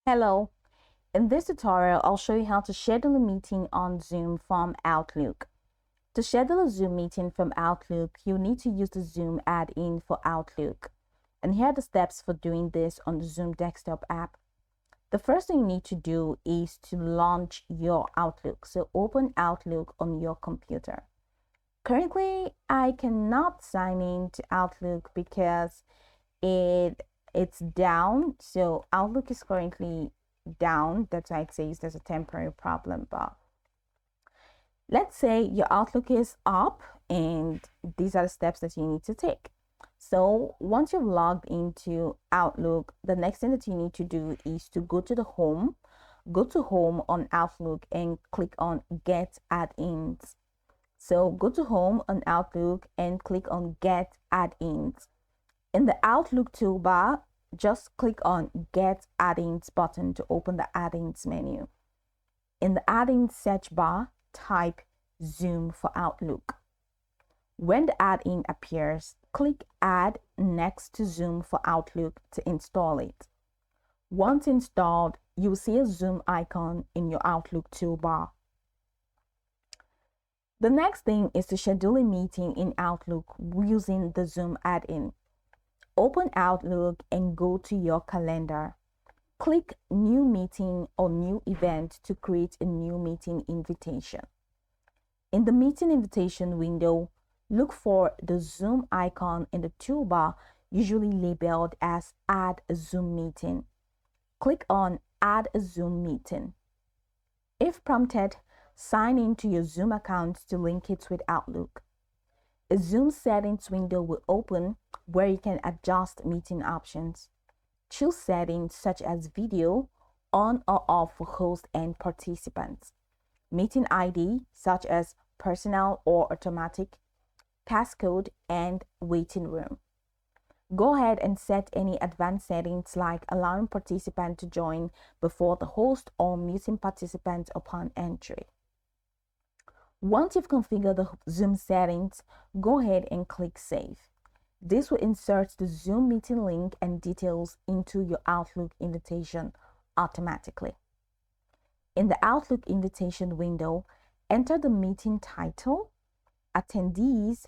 Hello, in this tutorial, I'll show you how to schedule a meeting on Zoom from Outlook. To schedule a Zoom meeting from Outlook, you need to use the Zoom add-in for Outlook. And here are the steps for doing this on the Zoom desktop app. The first thing you need to do is to launch your Outlook. So open Outlook on your computer. Currently, I cannot sign in to Outlook because it's down. So Outlook is currently down. That's why it says there's a temporary problem. But let's say your Outlook is up, and these are the steps that you need to take. So once you've logged into Outlook, the next thing that you need to do is to go to home on Outlook and click on Get Add-ins. So go to home on Outlook and click on Get Add-ins. In the Outlook toolbar, just click on Get Add-ins button to open the Add-ins menu. In the Add-ins search bar, type Zoom for Outlook. When the add-in appears, click Add next to Zoom for Outlook to install it. Once installed, you'll see a Zoom icon in your Outlook toolbar. The next thing is to schedule a meeting in Outlook using the Zoom add-in. Open Outlook and go to your calendar. Click New Meeting or New Event to create a new meeting invitation. In the meeting invitation window, look for the Zoom icon in the toolbar, usually labeled as Add a Zoom Meeting. Click on Add a Zoom Meeting. If prompted, sign in to your Zoom account to link it with Outlook. A Zoom settings window will open where you can adjust meeting options. Choose settings such as video, on or off for host and participants, meeting ID such as personal or automatic, passcode, and waiting room. Go ahead and set any advanced settings like allowing participants to join before the host or muting participants upon entry. Once you've configured the Zoom settings, go ahead and click Save. This will insert the Zoom meeting link and details into your Outlook invitation automatically. In the Outlook invitation window, enter the meeting title, attendees,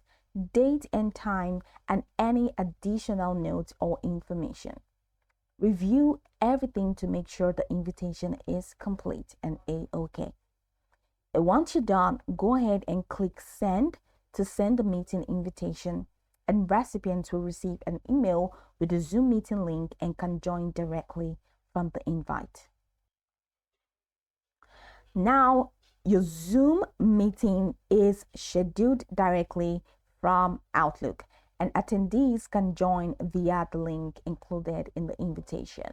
date and time, and any additional notes or information. Review everything to make sure the invitation is complete and A-OK. Once you're done, go ahead and click Send to send the meeting invitation, and recipients will receive an email with the Zoom meeting link and can join directly from the invite. Now, your Zoom meeting is scheduled directly from Outlook, and attendees can join via the link included in the invitation.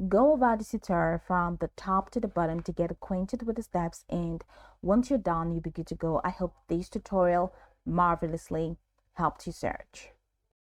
Go over the tutorial from the top to the bottom to get acquainted with the steps, and once you're done, you'll be good to go. I hope this tutorial marvelously helped you search.